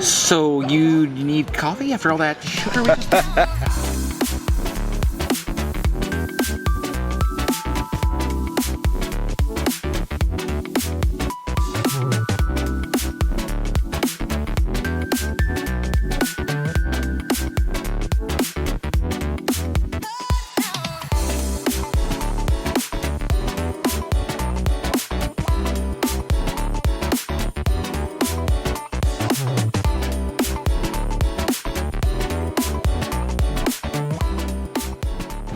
So you need coffee after all that sugar we just did?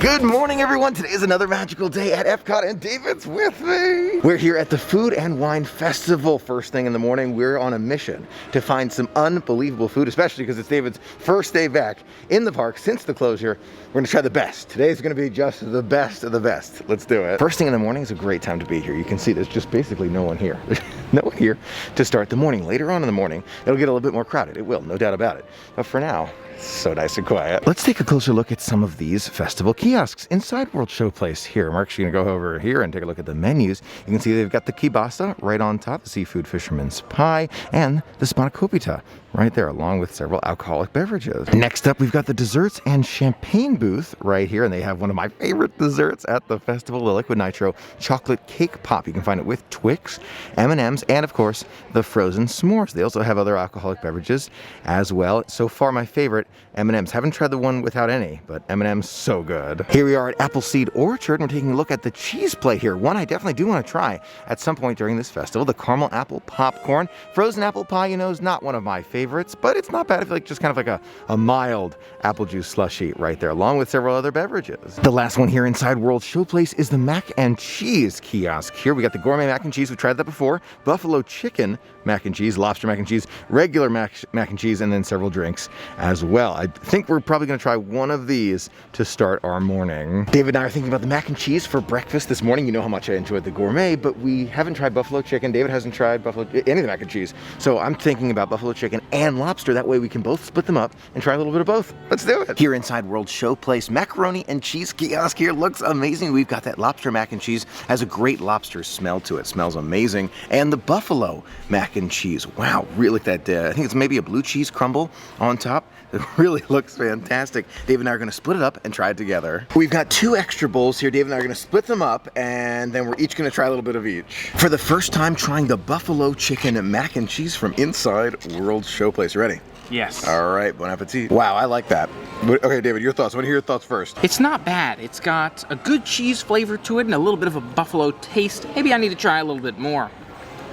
Good morning, everyone. Today is another magical day at Epcot, and David's with me. We're here at the Food and Wine Festival. First thing in the morning, we're on a mission to find some unbelievable food, especially because it's David's first day back in the park since the closure. We're gonna try the best. Today's gonna be just the best of the best. Let's do it. First thing in the morning is a great time to be here. You can see there's just basically no one here. There's no one here to start the morning. Later on in the morning, it'll get a little bit more crowded. It will, no doubt about it. But for now, so nice and quiet. Let's take a closer look at some of these festival kiosks inside World Showplace here. I'm actually gonna go over here and take a look at the menus. You can see they've got the kielbasa right on top, the seafood fisherman's pie, and the spanakopita right there, along with several alcoholic beverages. Next up, we've got the desserts and champagne booth right here, and they have one of my favorite desserts at the festival, the Liquid Nitro chocolate cake pop. You can find it with Twix, M&Ms, and of course, the frozen s'mores. They also have other alcoholic beverages as well. So far, my favorite, M&Ms. Haven't tried the one without any, but M&Ms, so good. Here we are at Appleseed Orchard, and we're taking a look at the cheese plate here. One I definitely do want to try at some point during this festival, the caramel apple popcorn. Frozen apple pie, you know, is not one of my favorites, but it's not bad. I feel like just kind of like a mild apple juice slushie right there, along with several other beverages. The last one here inside World Showplace is the mac and cheese kiosk. Here we got the gourmet mac and cheese. We've tried that before. Buffalo chicken mac and cheese, lobster mac and cheese, regular mac and cheese, and then several drinks as well. I think we're probably gonna try one of these to start our morning. David and I are thinking about the mac and cheese for breakfast this morning. You know how much I enjoyed the gourmet, but we haven't tried buffalo chicken. David hasn't tried any of the mac and cheese. So I'm thinking about buffalo chicken and lobster. That way we can both split them up and try a little bit of both. Let's do it. Here inside World Showplace, macaroni and cheese kiosk here looks amazing. We've got that lobster mac and cheese, has a great lobster smell to it. Smells amazing. And the buffalo mac and cheese. Wow, really like that. I think it's maybe a blue cheese crumble on top. It really looks fantastic. Dave and I are gonna split it up and try it together. We've got 2 extra bowls here. Dave and I are gonna split them up, and then we're each gonna try a little bit of each. For the first time, trying the buffalo chicken mac and cheese from inside World Showplace. You ready? Yes. All right, bon appetit. Wow, I like that. Okay, David, your thoughts. I want to hear your thoughts first. It's not bad. It's got a good cheese flavor to it and a little bit of a buffalo taste. Maybe I need to try a little bit more.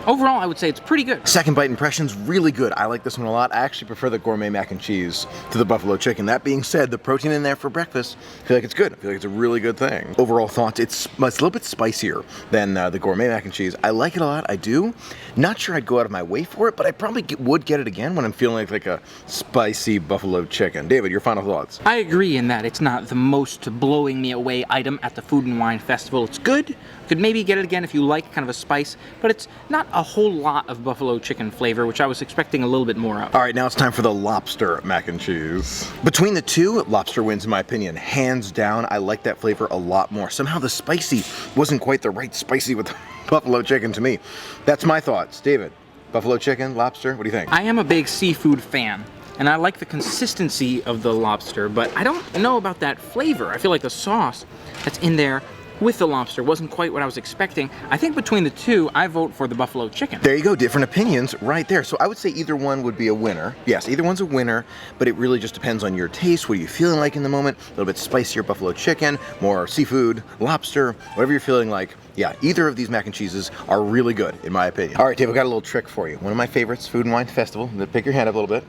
Overall, I would say it's pretty good. Second bite impressions, really good. I like this one a lot. I actually prefer the gourmet mac and cheese to the buffalo chicken. That being said, the protein in there for breakfast, I feel like it's good. I feel like it's a really good thing. Overall thoughts, it's a little bit spicier than the gourmet mac and cheese. I like it a lot, I do. Not sure I'd go out of my way for it, but I probably would get it again when I'm feeling like a spicy buffalo chicken. David, your final thoughts? I agree in that it's not the most blowing me away item at the Food and Wine Festival. It's good. Could maybe get it again if you like kind of a spice, but it's not a whole lot of buffalo chicken flavor, which I was expecting a little bit more of. All right, now it's time for the lobster mac and cheese. Between the two, lobster wins in my opinion, hands down. I like that flavor a lot more. Somehow the spicy wasn't quite the right spicy with the buffalo chicken to me. That's my thoughts. David, buffalo chicken, lobster, what do you think? I am a big seafood fan, and I like the consistency of the lobster, but I don't know about that flavor. I feel like the sauce that's in there with the lobster wasn't quite what I was expecting. I think between the two, I vote for the buffalo chicken. There you go, different opinions right there. So I would say either one would be a winner. Yes, either one's a winner, but it really just depends on your taste. What are you feeling like in the moment? A little bit spicier buffalo chicken, more seafood, lobster, whatever you're feeling like. Yeah, either of these mac and cheeses are really good, in my opinion. All right, Dave, I've got a little trick for you. One of my favorites, Food and Wine Festival. Pick your hand up a little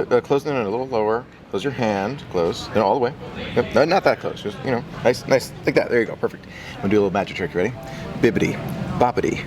bit, close, no, a little lower. Close your hand, close, all the way. Yep, no, not that close, just, nice, like that. There you go, perfect. I'm gonna do a little magic trick, ready? Bibbidi, boppity.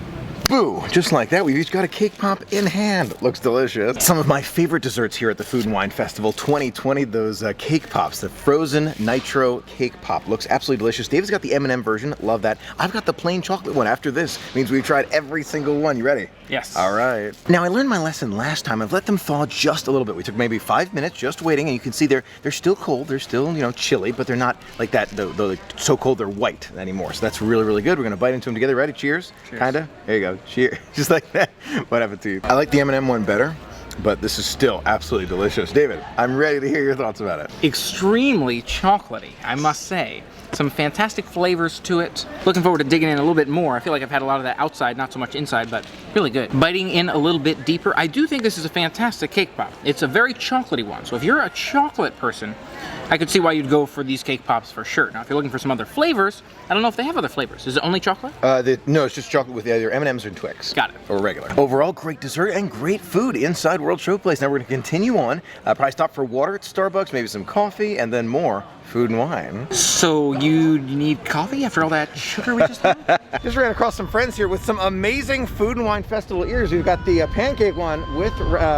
Boo! Just like that, we've each got a cake pop in hand. Looks delicious. Some of my favorite desserts here at the Food and Wine Festival 2020, those cake pops. The frozen nitro cake pop. Looks absolutely delicious. David's got the M&M version, love that. I've got the plain chocolate one. After this, means we've tried every single one. You ready? Yes. All right. Now, I learned my lesson last time. I've let them thaw just a little bit. We took maybe 5 minutes just waiting, and you can see they're still cold. They're still, chilly, but they're not like that, they're so cold they're white anymore. So that's really, really good. We're gonna bite into them together. Ready? Cheers? Cheers. Kinda? There you go. Cheers. Just like that. Bon appetit. I like the M&M one better. but this is still absolutely delicious. David, I'm ready to hear your thoughts about it. Extremely chocolatey, I must say. Some fantastic flavors to it. Looking forward to digging in a little bit more. I feel like I've had a lot of that outside, not so much inside, but really good. Biting in a little bit deeper, I do think this is a fantastic cake pop. It's a very chocolatey one, so if you're a chocolate person, I could see why you'd go for these cake pops for sure. Now, if you're looking for some other flavors, I don't know if they have other flavors. Is it only chocolate? No, it's just chocolate with either M&Ms or Twix. Got it. Or regular. Overall, great dessert and great food inside World Showplace. Now we're going to continue on. Probably stop for water at Starbucks, maybe some coffee, and then more food and wine. So you need coffee after all that sugar we just had? Just ran across some friends here with some amazing food and wine festival ears. We've got the pancake one with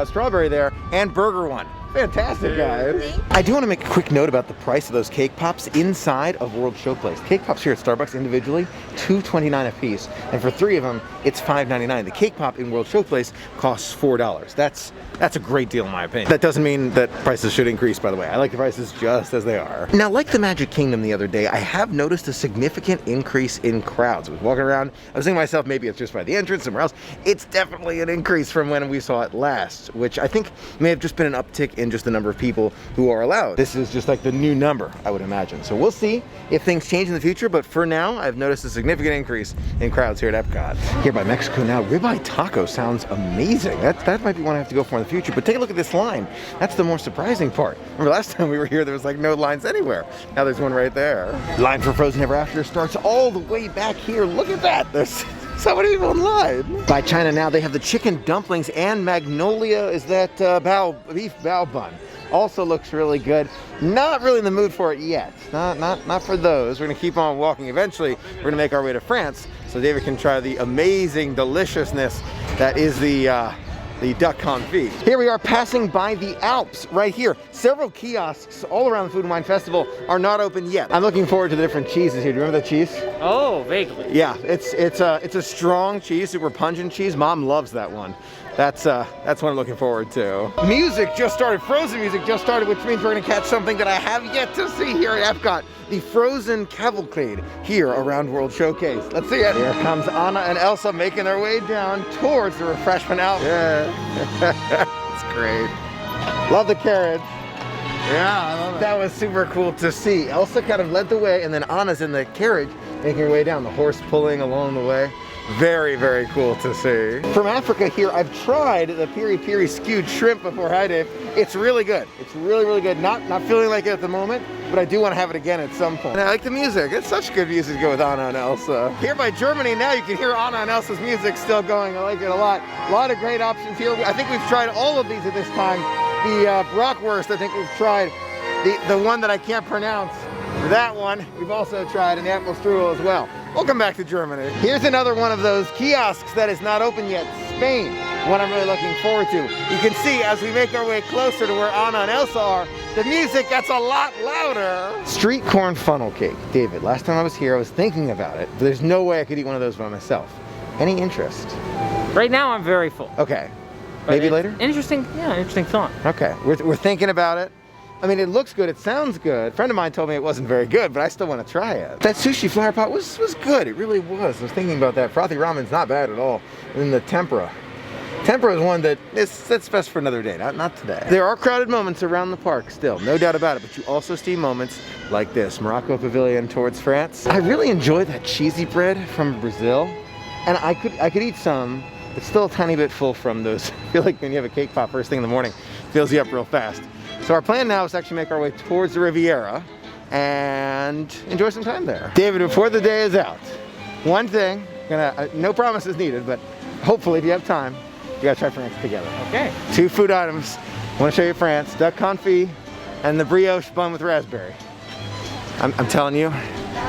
strawberry there and burger one. Fantastic, guys. I do want to make a quick note about the price of those cake pops inside of World Showplace. Cake pops here at Starbucks individually, $2.29 a piece, and for 3 of them, it's $5.99. The cake pop in World Showplace costs $4. That's a great deal in my opinion. That doesn't mean that prices should increase, by the way. I like the prices just as they are. Now, like the Magic Kingdom the other day, I have noticed a significant increase in crowds. I was walking around, I was thinking to myself, maybe it's just by the entrance, somewhere else. It's definitely an increase from when we saw it last, which I think may have just been an uptick in just the number of people who are allowed. This is just like the new number, I would imagine. So we'll see if things change in the future, but for now, I've noticed a significant increase in crowds here at Epcot. Here by Mexico now, ribeye taco sounds amazing. That might be one I have to go for in the future, but take a look at this line. That's the more surprising part. Remember last time we were here, there was like no lines anywhere. Now there's one right there. Line for Frozen Ever After starts all the way back here. Look at that. There's so many people in line. By China now, they have the chicken dumplings and Magnolia is that beef bao bun. Also looks really good. Not really in the mood for it yet. Not for those. We're gonna keep on walking. Eventually, we're gonna make our way to France so David can try the amazing deliciousness that is the duck confit. Here we are passing by the Alps right here. Several kiosks all around the Food and Wine Festival are not open yet. I'm looking forward to the different cheeses here. Do you remember that cheese? Oh, vaguely. Yeah, it's a strong cheese, super pungent cheese. Mom loves that one. That's what I'm looking forward to. Music just started, Frozen music just started, which means we're gonna catch something that I have yet to see here at Epcot. The Frozen Cavalcade here around World Showcase. Let's see it. Here comes Anna and Elsa making their way down towards the refreshment outlet. Yeah, it's great. Love the carriage. Yeah, I love it. That was super cool to see. Elsa kind of led the way, and then Anna's in the carriage making her way down, the horse pulling along the way. Very, very cool to see. From Africa here, I've tried the piri piri skewed shrimp before. Hi, Dave. It's really good. It's really, really good. Not feeling like it at the moment, but I do want to have it again at some point. And I like the music. It's such good music to go with Anna and Elsa. Here by Germany now, you can hear Anna and Elsa's music still going. I like it a lot. A lot of great options here. I think we've tried all of these at this time. The Brockwurst, I think we've tried. The one that I can't pronounce. That one we've also tried, and the apple strudel as well. We'll come back to Germany. Here's another one of those kiosks that is not open yet. Spain, one I'm really looking forward to. You can see as we make our way closer to where Anna and Elsa are, the music gets a lot louder. Street corn funnel cake. David, last time I was here, I was thinking about it, but there's no way I could eat one of those by myself. Any interest? Right now, I'm very full. Okay. Maybe later? Interesting thought. Okay, we're thinking about it. I mean, it looks good, it sounds good. A friend of mine told me it wasn't very good, but I still want to try it. That sushi flower pot was good, it really was. I was thinking about that. Frothy ramen's not bad at all. And then the tempura. Tempura is one that's best for another day, not today. There are crowded moments around the park still, no doubt about it, but you also see moments like this, Morocco Pavilion towards France. I really enjoy that cheesy bread from Brazil, and I could eat some, but still a tiny bit full from those. I feel like when you have a cake pop first thing in the morning, it fills you up real fast. So our plan now is to actually make our way towards the Riviera and enjoy some time there. David, before the day is out, one thing, no promises needed, but hopefully if you have time, you gotta try France together. Okay. 2 food items. I wanna show you France, duck confit and the brioche bun with raspberry. I'm telling you,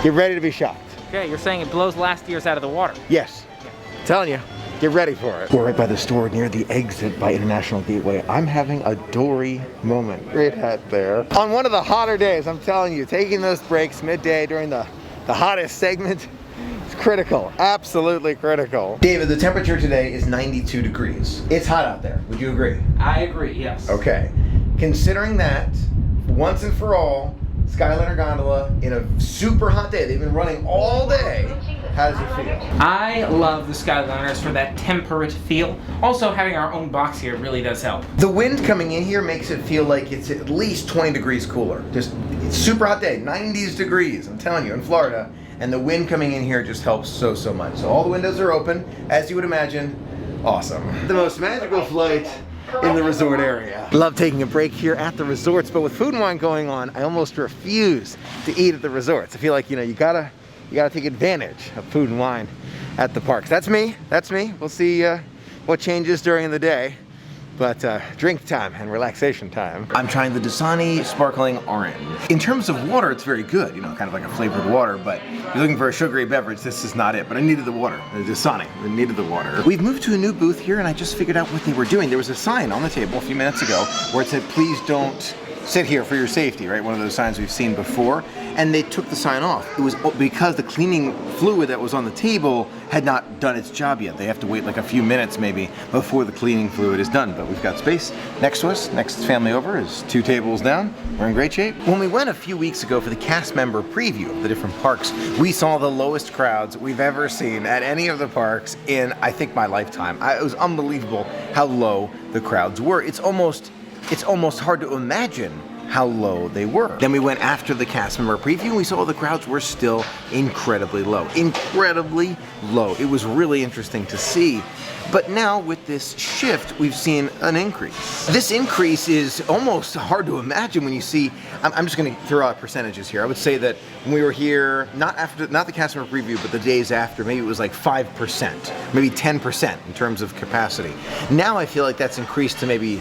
get ready to be shocked. Okay, you're saying it blows last year's out of the water. Yes, I'm telling you. Get ready for it. We're right by the store near the exit by International Gateway. I'm having a Dory moment. Great hat there. On one of the hotter days, I'm telling you, taking those breaks midday during the hottest segment is critical. Absolutely critical. David, the temperature today is 92 degrees. It's hot out there. Would you agree? I agree, yes. Okay. Considering that, once and for all, Skyliner Gondola in a super hot day, they've been running all day. How does it feel? I love the Skyliners for that temperate feel. Also, having our own box here really does help. The wind coming in here makes it feel like it's at least 20 degrees cooler. Just, it's super hot day, 90s degrees, I'm telling you, in Florida. And the wind coming in here just helps so, so much. So all the windows are open, as you would imagine. Awesome. The most magical flight in the resort area. Love taking a break here at the resorts, but with food and wine going on, I almost refuse to eat at the resorts. I feel like, you gotta take advantage of food and wine at the parks. That's me. We'll see what changes during the day. But drink time and relaxation time. I'm trying the Dasani Sparkling Orange. In terms of water, it's very good, kind of like a flavored water, but if you're looking for a sugary beverage, this is not it. But I needed the water, the Dasani, I needed the water. We've moved to a new booth here and I just figured out what they were doing. There was a sign on the table a few minutes ago where it said, please don't sit here for your safety, right? One of those signs we've seen before. And they took the sign off. It was because the cleaning fluid that was on the table had not done its job yet. They have to wait like a few minutes maybe before the cleaning fluid is done. But we've got space next to us. Next family over is 2 tables down. We're in great shape. When we went a few weeks ago for the cast member preview of the different parks, we saw the lowest crowds we've ever seen at any of the parks in, I think, my lifetime. It was unbelievable how low the crowds were. It's almost hard to imagine how low they were. Then we went after the cast member preview and we saw the crowds were still incredibly low. Incredibly low. It was really interesting to see. But now with this shift, we've seen an increase. This increase is almost hard to imagine when you see, I'm just gonna throw out percentages here. I would say that when we were here, not the cast member preview, but the days after, maybe it was like 5%, maybe 10% in terms of capacity. Now I feel like that's increased to maybe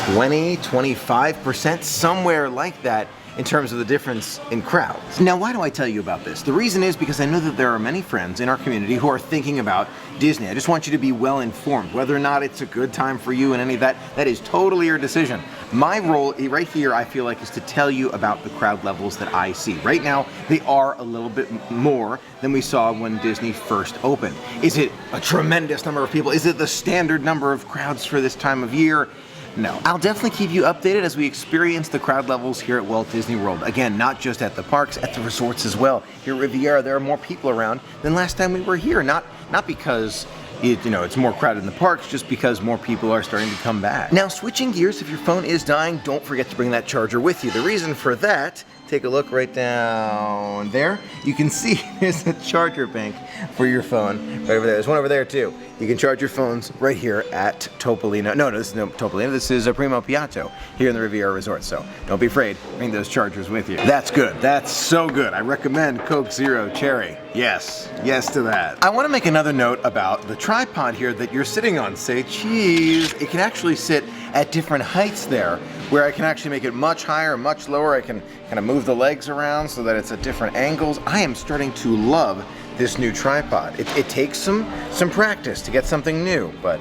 20, 25%, somewhere like that in terms of the difference in crowds. Now, why do I tell you about this? The reason is because I know that there are many friends in our community who are thinking about Disney. I just want you to be well informed. Whether or not it's a good time for you and any of that, that is totally your decision. My role right here, I feel like, is to tell you about the crowd levels that I see. Right now, they are a little bit more than we saw when Disney first opened. Is it a tremendous number of people? Is it the standard number of crowds for this time of year? No. I'll definitely keep you updated as we experience the crowd levels here at Walt Disney World. Again, not just at the parks, at the resorts as well. Here at Riviera, there are more people around than last time we were here. Not because it's more crowded in the parks, just because more people are starting to come back. Now, switching gears, if your phone is dying, don't forget to bring that charger with you. The reason for that, take a look right down there. You can see there's a charger bank for your phone right over there. There's one over there too. You can charge your phones right here at Topolino. No, this is no Topolino. This is a Primo Piatto here in the Riviera Resort. So don't be afraid. Bring those chargers with you. That's good. That's so good. I recommend Coke Zero Cherry. Yes. Yes to that. I want to make another note about the tripod here that you're sitting on. Say cheese. It can actually sit at different heights there, where I can actually make it much higher, much lower. I can kind of move the legs around so that it's at different angles. I am starting to love this new tripod. It takes some practice to get something new, but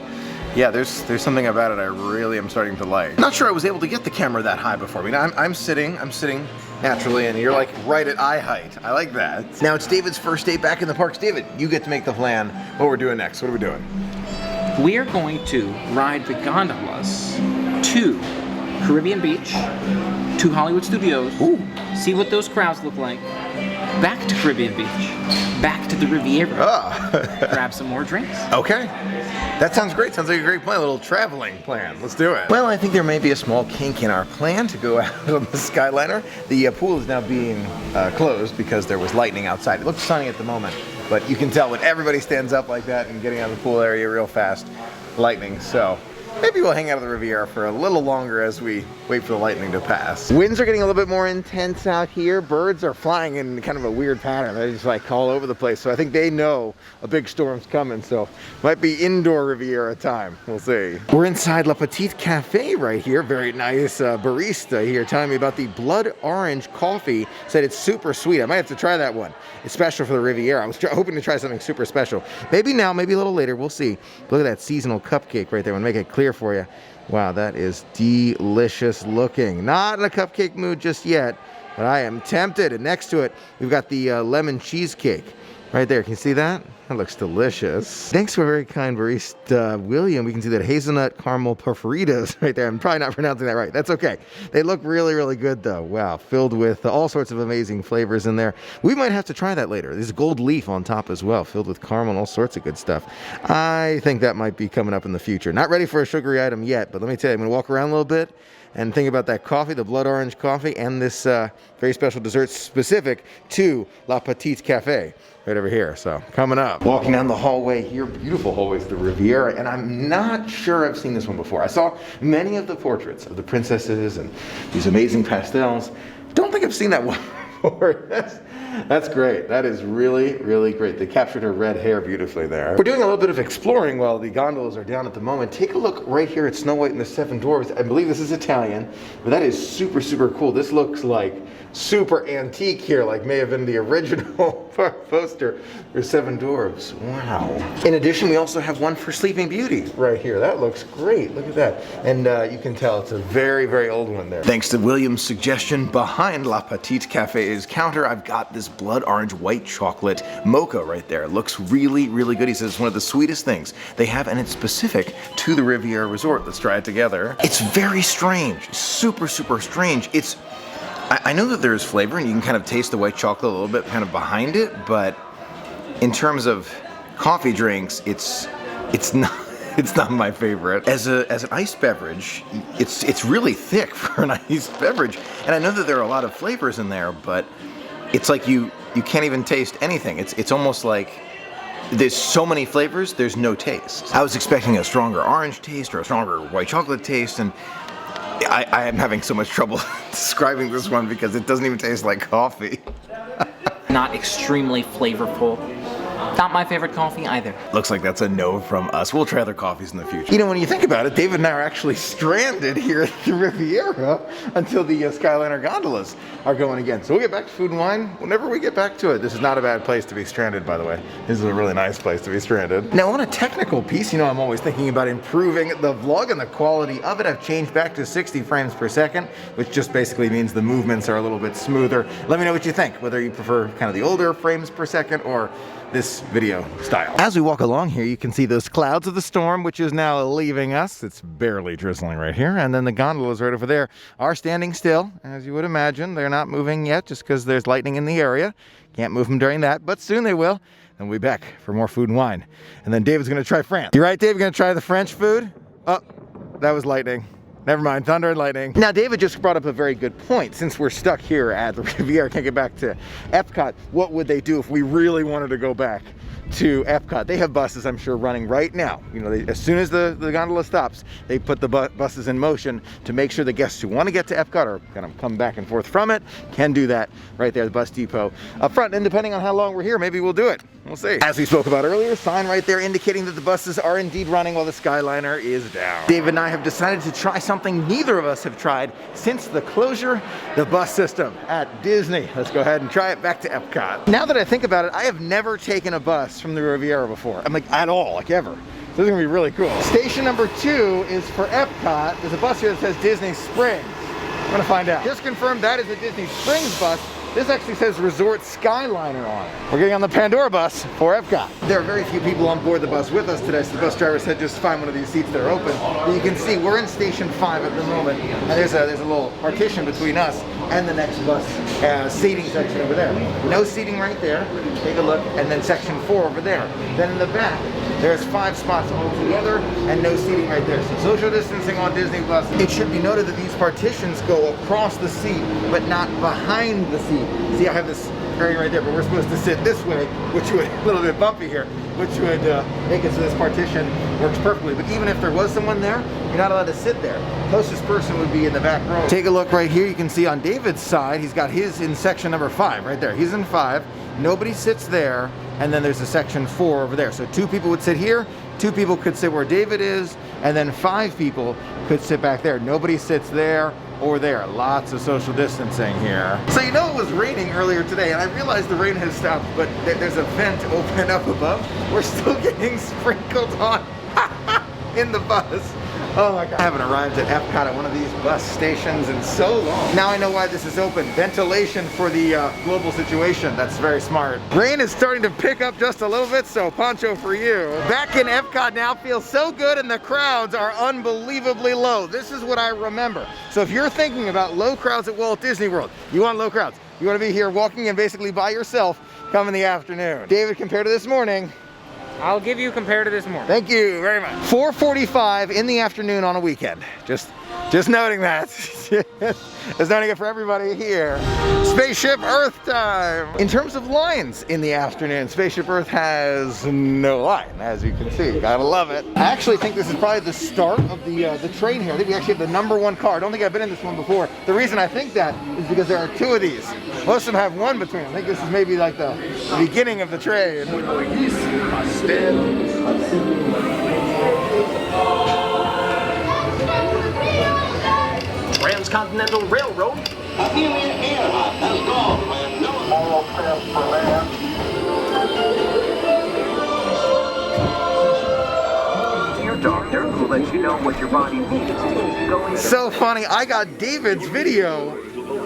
yeah, there's something about it I really am starting to like. Not sure I was able to get the camera that high before. I mean, I'm sitting naturally, and you're like right at eye height. I like that. Now it's David's first day back in the parks. David, you get to make the plan. What we're doing next? What are we doing? We are going to ride the gondolas to Caribbean Beach, to Hollywood Studios. Ooh. See what those crowds look like. Back to Caribbean Beach, back to the Riviera, grab some more drinks. Okay, that sounds great. Sounds like a great plan, a little traveling plan. Let's do it. Well, I think there may be a small kink in our plan to go out on the Skyliner. The pool is now being closed because there was lightning outside. It looks sunny at the moment, but you can tell when everybody stands up like that and getting out of the pool area real fast, lightning. So maybe we'll hang out at the Riviera for a little longer as we wait for the lightning to pass. Winds are getting a little bit more intense out here. Birds are flying in kind of a weird pattern. They're just like all over the place. So I think they know a big storm's coming. So might be indoor Riviera time. We'll see. We're inside La Petite Cafe right here. Very nice barista here telling me about the blood orange coffee. Said it's super sweet. I might have to try that one. It's special for the Riviera. I was hoping to try something super special. Maybe now, maybe a little later. We'll see. Look at that seasonal cupcake right there. I'm gonna make it clear for you. Wow, that is delicious looking. Not in a cupcake mood just yet, but I am tempted. And next to it, we've got the lemon cheesecake. right there. Can you see that? That looks delicious. Thanks to a very kind barista, William. We can see that hazelnut caramel perforitos right there. I'm probably not pronouncing that right. That's okay. They look really, really good though. Wow, filled with all sorts of amazing flavors in there. We might have to try that later. There's gold leaf on top as well, filled with caramel and all sorts of good stuff. I think that might be coming up in the future. Not ready for a sugary item yet, but let me tell you, I'm gonna walk around a little bit and think about that coffee, the blood orange coffee, and this very special dessert specific to La Petite Cafe right over here. So coming up, walking down the hallway here, beautiful hallways, the Riviera, and I'm not sure I've seen this one before. I saw many of the portraits of the princesses and these amazing pastels. Don't think I've seen that one before. That's great. That is really, really great. They captured her red hair beautifully there. We're doing a little bit of exploring while the gondolas are down at the moment. Take a look right here at Snow White and the Seven Dwarfs. I believe this is Italian, but that is super, super cool. This looks like super antique here, like may have been the original poster for Seven Dwarfs. Wow. In addition, we also have one for Sleeping Beauty right here. That looks great. Look at that. And you can tell it's a very, very old one there. Thanks to William's suggestion, behind La Petite Cafe's counter, I've got this blood orange white chocolate mocha right there. It looks really, really good. He says it's one of the sweetest things they have, and it's specific to the Riviera Resort. Let's try it together. It's very strange. Super, super strange. I know that there's flavor and you can kind of taste the white chocolate a little bit kind of behind it, but in terms of coffee drinks, it's not my favorite. As an iced beverage, it's really thick for an iced beverage. And I know that there are a lot of flavors in there, but it's like you can't even taste anything. It's almost like there's so many flavors, there's no taste. I was expecting a stronger orange taste or a stronger white chocolate taste, and I am having so much trouble describing this one because it doesn't even taste like coffee. Not extremely flavorful. Not my favorite coffee either. Looks like that's a no from us. We'll try other coffees in the future. You know, when you think about it, David and I are actually stranded here at the Riviera until the Skyliner gondolas are going again. So we'll get back to Food and Wine whenever we get back to it. This is not a bad place to be stranded, by the way. This is a really nice place to be stranded. Now, on a technical piece, you know, I'm always thinking about improving the vlog and the quality of it. I've changed back to 60 frames per second, which just basically means the movements are a little bit smoother. Let me know what you think, whether you prefer kind of the older frames per second or this video style. As we walk along here, you can see those clouds of the storm, which is now leaving us. It's barely drizzling right here. And then the gondolas right over there are standing still, as you would imagine. They're not moving yet just because there's lightning in the area. Can't move them during that, but soon they will. And we'll be back for more Food and Wine. And then David's gonna try France. You right, Dave? You're gonna try the French food? Oh, that was lightning. Never mind, thunder and lightning. Now, David just brought up a very good point. Since we're stuck here at the Riviera, can't get back to Epcot, what would they do if we really wanted to go back to Epcot? They have buses, I'm sure, running right now. You know, as soon as the gondola stops, they put the buses in motion to make sure the guests who want to get to Epcot or kind of come back and forth from it can do that right there at the bus depot up front. And depending on how long we're here, maybe we'll do it. We'll see. As we spoke about earlier, sign right there indicating that the buses are indeed running while the Skyliner is down. David and I have decided to try something neither of us have tried since the closure, the bus system at Disney. Let's go ahead and try it back to Epcot. Now that I think about it, I have never taken a bus from the Riviera before. I'm like, at all, like ever. So this is gonna be really cool. Station number 2 is for Epcot. There's a bus here that says Disney Springs. I'm gonna find out. Just confirmed that is a Disney Springs bus. This actually says Resort Skyliner on it. We're getting on the Pandora bus for Epcot. There are very few people on board the bus with us today, so the bus driver said just find one of these seats that are open. But you can see we're in Station 5 at the moment, and there's a little partition between us and the next bus seating section over there. No seating right there. Take a look, and then Section 4 over there. Then in the back, there's 5 spots altogether and no seating right there. So social distancing on Disney buses. It should be noted that these partitions go across the seat, but not behind the seat. See, I have this area right there, but we're supposed to sit this way, which would, a little bit bumpy here, which would make it so this partition works perfectly. But even if there was someone there, you're not allowed to sit there. Closest person would be in the back row. Take a look right here. You can see on David's side, he's got his in section number 5 right there. He's in 5. Nobody sits there. And then there's a section 4 over there. So 2 people would sit here, 2 people could sit where David is, and then 5 people could sit back there. Nobody sits there or there. Lots of social distancing here. So you know it was raining earlier today, and I realized the rain has stopped, but there's a vent open up above. We're still getting sprinkled on in the bus. Oh my God. I haven't arrived at Epcot at one of these bus stations in so long. Now I know why this is open. Ventilation for the global situation. That's very smart. Rain is starting to pick up just a little bit, so poncho for you. Back in Epcot now, feels so good, and the crowds are unbelievably low. This is what I remember. So if you're thinking about low crowds at Walt Disney World, you want low crowds. You want to be here walking and basically by yourself come in the afternoon. David, compared to this morning, I'll give you compared to this morning. thank you very much. 4:45 in the afternoon on a weekend. Just noting that. Just noting it for everybody here. Spaceship Earth time. In terms of lines in the afternoon, Spaceship Earth has no line, as you can see. Gotta love it. I actually think this is probably the start of the train here. I think we actually have the #1 car. I don't think I've been in this one before. The reason I think that is because there are 2 of these. Most of them have 1 between them. I think this is maybe like the beginning of the train. Transcontinental Railroad. Amelia Earhart has gone where no moral sense for man. Your doctor will let you know what your body needs to keep going. So funny, I got David's video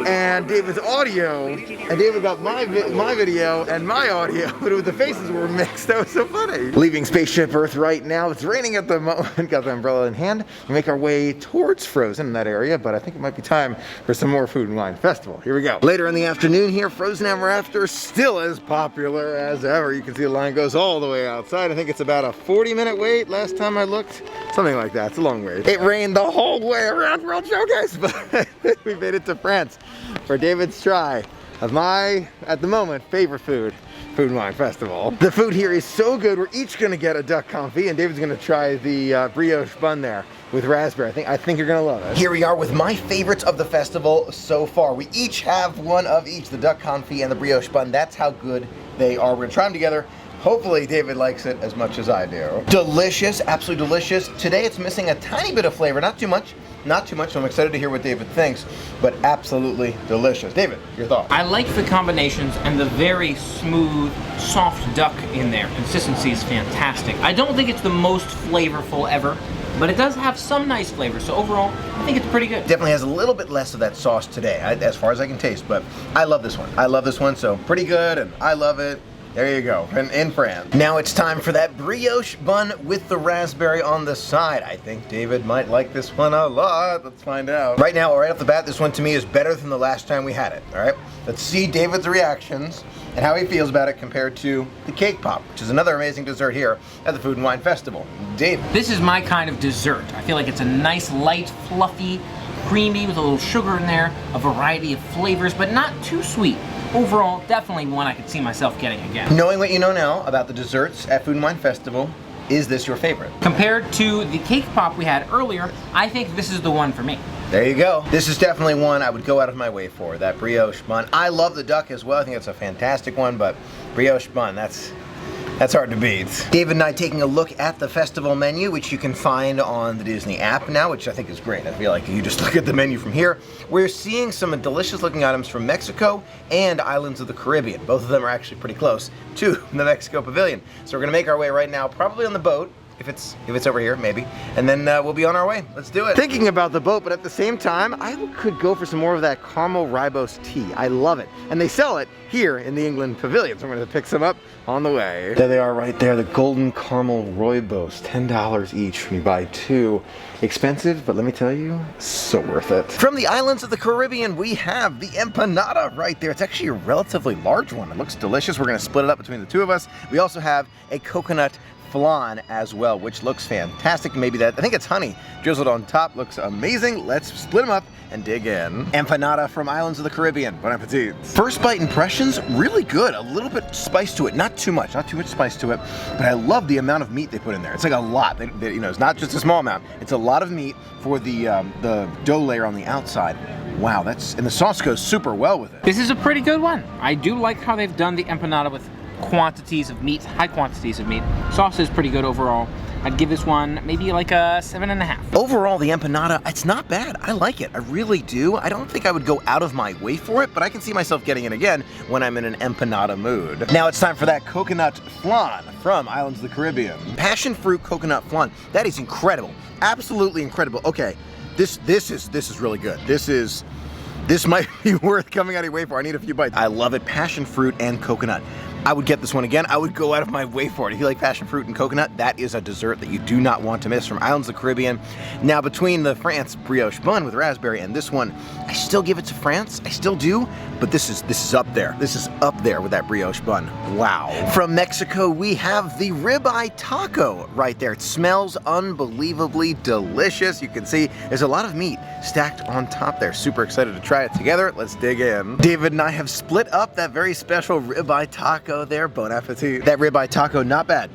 and David's audio, and David got my video and my audio, but the faces were mixed. That was so funny. Leaving Spaceship Earth right now. It's raining at the moment. Got the umbrella in hand. We make our way towards Frozen in that area, but I think it might be time for some more Food and Wine Festival. Here we go. Later in the afternoon here, Frozen Ever After, still as popular as ever. You can see the line goes all the way outside. I think it's about a 40-minute wait last time I looked. Something like that. It's a long wait. It rained the whole way around World Showcase, but we made it to France for David's try of my, at the moment, favorite Food and Wine Festival. The food here is so good, we're each gonna get a duck confit, and David's gonna try the brioche bun there with raspberry. I think you're gonna love it. Here we are with my favorites of the festival so far. We each have one of each, the duck confit and the brioche bun. That's how good they are. We're gonna try them together. Hopefully David likes it as much as I do. Delicious, absolutely delicious. Today it's missing a tiny bit of flavor, not too much, so I'm excited to hear what David thinks, but absolutely delicious. David, your thoughts? I like the combinations and the very smooth, soft duck in there. Consistency is fantastic. I don't think it's the most flavorful ever, but it does have some nice flavor, so overall, I think it's pretty good. Definitely has a little bit less of that sauce today, as far as I can taste, but I love this one. I love this one, so pretty good, and I love it. There you go, in France. Now it's time for that brioche bun with the raspberry on the side. I think David might like this one a lot. Let's find out. Right now, right off the bat, this one to me is better than the last time we had it, all right? Let's see David's reactions and how he feels about it compared to the cake pop, which is another amazing dessert here at the Food and Wine Festival. David. This is my kind of dessert. I feel like it's a nice, light, fluffy, creamy with a little sugar in there, a variety of flavors, but not too sweet. Overall, definitely one I could see myself getting again. Knowing what you know now about the desserts at Food and Wine Festival, is this your favorite? Compared to the cake pop we had earlier, I think this is the one for me. There you go. This is definitely one I would go out of my way for, that brioche bun. I love the duck as well. I think it's a fantastic one, but brioche bun, that's hard to beat. David and I taking a look at the festival menu, which you can find on the Disney app now, which I think is great. I feel like if you just look at the menu from here, we're seeing some delicious looking items from Mexico and Islands of the Caribbean. Both of them are actually pretty close to the Mexico Pavilion. So we're gonna make our way right now, probably on the boat, if it's over here, maybe. And then we'll be on our way. Let's do it. Thinking about the boat, but at the same time, I could go for some more of that caramel ribose tea. I love it. And they sell it here in the England Pavilion, so I'm gonna pick some up on the way. There they are right there, the golden caramel rooibos, $10 each when you buy 2. Expensive, but let me tell you, so worth it. From the Islands of the Caribbean, we have the empanada right there. It's actually a relatively large one. It looks delicious. We're gonna split it up between the 2 of us. We also have a coconut flan as well, which looks fantastic. Maybe that, I think it's honey drizzled on top. Looks amazing. Let's split them up and dig in. Empanada from Islands of the Caribbean. Bon appetit. First bite impressions, really good. A little bit spice to it, not too much spice to it, but I love the amount of meat they put in there. It's like a lot. You know, it's not just a small amount. It's a lot of meat for the dough layer on the outside. Wow, and the sauce goes super well with it. This is a pretty good one. I do like how they've done the empanada with quantities of meat, high quantities of meat. Sauce is pretty good overall. I'd give this one maybe like a 7.5. Overall, the empanada, it's not bad. I like it. I really do. I don't think I would go out of my way for it, but I can see myself getting it again when I'm in an empanada mood. Now it's time for that coconut flan from Islands of the Caribbean. Passion fruit coconut flan. That is incredible. Absolutely incredible. Okay, this is really good. This might be worth coming out of your way for. I need a few bites. I love it. Passion fruit and coconut. I would get this one again. I would go out of my way for it. If you like passion fruit and coconut, that is a dessert that you do not want to miss from Islands of the Caribbean. Now, between the France brioche bun with raspberry and this one, I still give it to France. I still do, but this is up there. This is up there with that brioche bun. Wow. From Mexico, we have the ribeye taco right there. It smells unbelievably delicious. You can see there's a lot of meat stacked on top there. Super excited to try it together. Let's dig in. David and I have split up that very special ribeye taco there. Bon appetit. That ribeye taco, not bad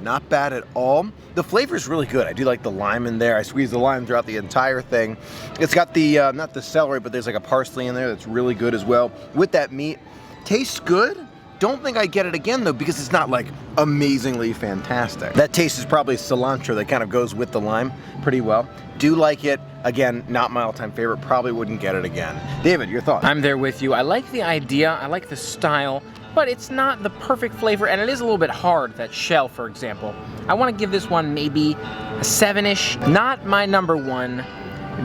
at all. The flavor is really good. I do like the lime in there. I squeeze the lime throughout the entire thing. It's got the, not the celery, but there's like a parsley in there that's really good as well. With that meat, tastes good. Don't think I get it again though, because it's not like amazingly fantastic. That taste is probably cilantro that kind of goes with the lime pretty well. Do like it. Again, not my all-time favorite. Probably wouldn't get it again. David, your thoughts? I'm there with you. I like the idea. I like the style. But it's not the perfect flavor, and it is a little bit hard, that shell, for example. I want to give this one maybe a 7-ish. Not my number one.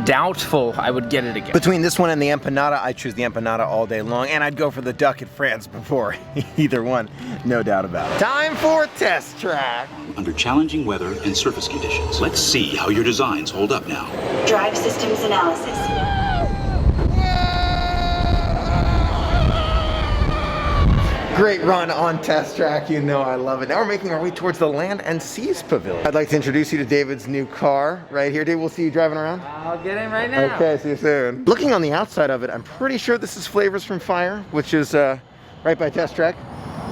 Doubtful I would get it again. Between this one and the empanada, I choose the empanada all day long, and I'd go for the duck in France before either one, no doubt about it. Time for test track. Under challenging weather and surface conditions. Let's see how your designs hold up now. Drive systems analysis. Great run on test track, you know I love it. Now we're making our way towards the Land and Seas Pavilion. I'd like to introduce you to David's new car right here. Dave, we'll see you driving around. I'll get in right now. Okay, see you soon. Looking on the outside of it, I'm pretty sure this is Flavors from Fire, which is right by test track.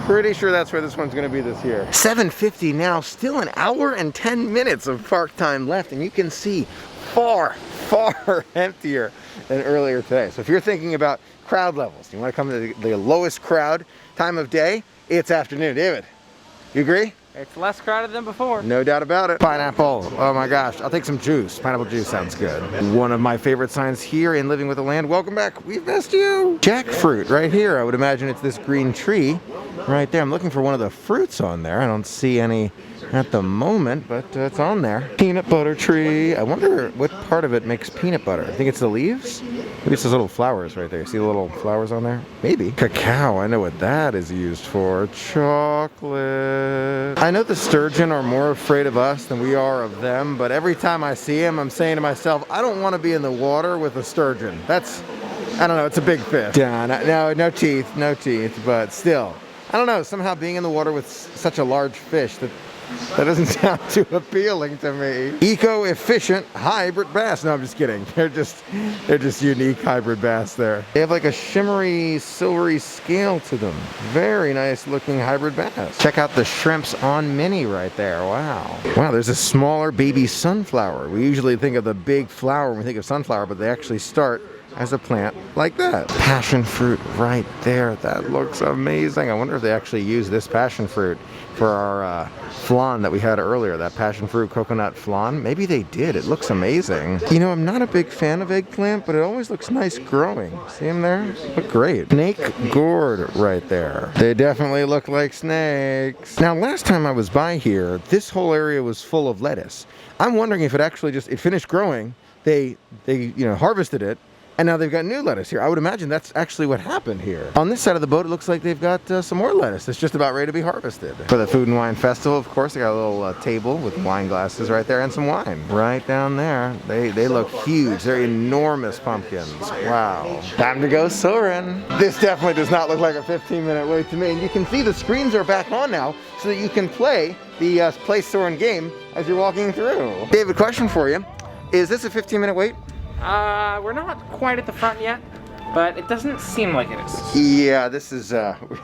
Pretty sure that's where this one's gonna be this year. 7:50 now, still an hour and 10 minutes of park time left, and you can see far emptier than earlier today. So if you're thinking about crowd levels, you wanna come to the lowest crowd time of day, it's afternoon. David, you agree? It's less crowded than before. No doubt about it. Pineapple, oh my gosh, I'll take some juice. Pineapple juice sounds good. One of my favorite signs here in Living with the Land. Welcome back, we've missed you. Jackfruit right here. I would imagine it's this green tree right there. I'm looking for one of the fruits on there. I don't see any at the moment, but it's on there. Peanut butter tree. I wonder what part of it makes peanut butter. I think it's the leaves? Maybe it's those little flowers right there. See the little flowers on there? Maybe. Cacao, I know what that is used for. Chocolate. I know the sturgeon are more afraid of us than we are of them, but every time I see them, I'm saying to myself, I don't want to be in the water with a sturgeon. That's, I don't know, it's a big fish. Yeah, no teeth, but still. I don't know, somehow being in the water with such a large fish, that doesn't sound too appealing to me. Eco-efficient hybrid bass. No, I'm just kidding. They're just unique hybrid bass there. They have like a shimmery, silvery scale to them. Very nice looking hybrid bass. Check out the shrimps on mini right there. Wow. Wow, there's a smaller baby sunflower. We usually think of the big flower when we think of sunflower, but they actually start as a plant like that. Passion fruit right there. That looks amazing. I wonder if they actually use this passion fruit for our flan that we had earlier, that passion fruit coconut flan. Maybe they did. It looks amazing. You know, I'm not a big fan of eggplant, but it always looks nice growing. See them there? Look great. Snake gourd right there. They definitely look like snakes. Now, last time I was by here, this whole area was full of lettuce. I'm wondering if it actually just, it finished growing, they harvested it, and now they've got new lettuce here. I would imagine that's actually what happened here. On this side of the boat, it looks like they've got some more lettuce that's just about ready to be harvested. For the Food and Wine Festival, of course, they got a little table with wine glasses right there and some wine right down there. They look huge. They're enormous pumpkins. Wow. Time to go soaring. This definitely does not look like a 15-minute wait to me. And you can see the screens are back on now so that you can play the Play Soarin' game as you're walking through. David, question for you. Is this a 15-minute wait? We're not quite at the front yet, but it doesn't seem like it is. Yeah, this is,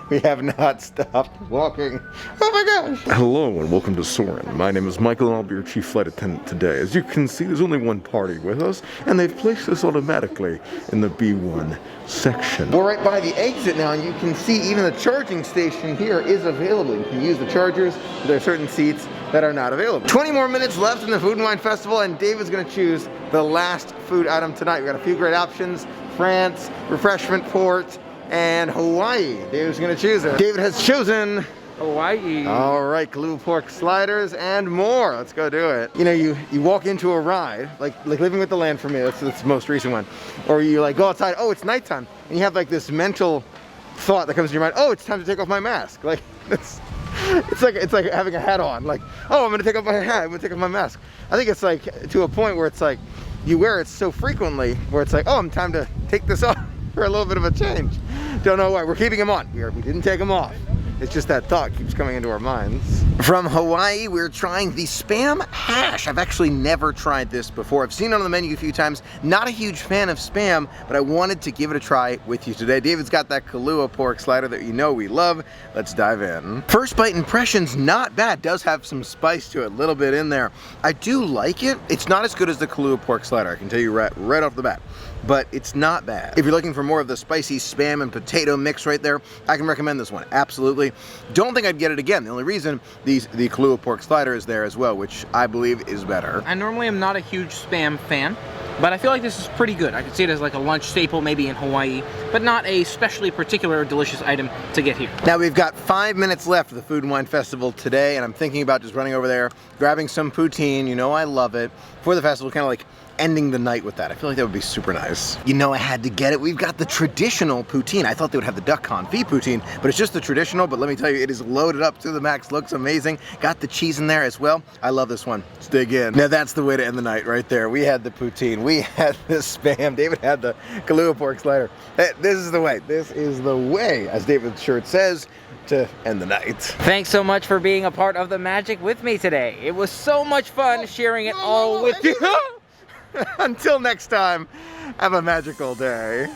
we have not stopped walking. Oh my gosh! Hello and welcome to Soarin'. My name is Micheal and I'll be your chief flight attendant today. As you can see, there's only one party with us, and they've placed us automatically in the B1 section. We're right by the exit now, and you can see even the charging station here is available. You can use the chargers. There are certain seats that are not available. 20 more minutes left in the Food and Wine Festival, and David's gonna choose the last food item tonight. We got a few great options: France, refreshment port, and Hawaii. David's gonna choose it. David has chosen Hawaii. all right, Kahlua pork sliders and more. Let's go do it. You know, you walk into a ride, like Living with the Land for me, that's the most recent one. Or you like go outside, oh, it's nighttime. And you have like this mental thought that comes to your mind, oh, it's time to take off my mask. Like, it's like having a hat on. Like, oh, I'm gonna take off my hat, I'm gonna take off my mask. I think it's like to a point where it's like, you wear it so frequently, where it's like, oh, I'm time to take this off for a little bit of a change. Don't know why, we're keeping them on. We didn't take them off. It's just that thought keeps coming into our minds. From Hawaii, we're trying the Spam Hash. I've actually never tried this before. I've seen it on the menu a few times. Not a huge fan of Spam, but I wanted to give it a try with you today. David's got that Kahlua pork slider that you know we love. Let's dive in. First bite impressions, not bad. Does have some spice to it, a little bit in there. I do like it. It's not as good as the Kahlua pork slider, I can tell you right off the bat. But it's not bad. If you're looking for more of the spicy Spam and potato mix right there, I can recommend this one, absolutely. Don't think I'd get it again. The only reason the Kahlua pork slider is there as well, which I believe is better. I normally am not a huge Spam fan, but I feel like this is pretty good. I could see it as like a lunch staple, maybe in Hawaii, but not a specially particular delicious item to get here. Now we've got 5 minutes left of the Food and Wine Festival today, and I'm thinking about just running over there, grabbing some poutine. You know I love it. For the festival, kind of like ending the night with that. I feel like that would be super nice. You know I had to get it. We've got the traditional poutine. I thought they would have the duck confit poutine, but it's just the traditional, but let me tell you, it is loaded up to the max. Looks amazing. Got the cheese in there as well. I love this one. Let's dig in. Now that's the way to end the night right there. We had the poutine. We had the Spam. David had the Kahlua pork slider. This is the way. This is the way, as David's shirt says, to end the night. Thanks so much for being a part of the magic with me today. It was so much fun sharing it all with you. Until next time, have a magical day.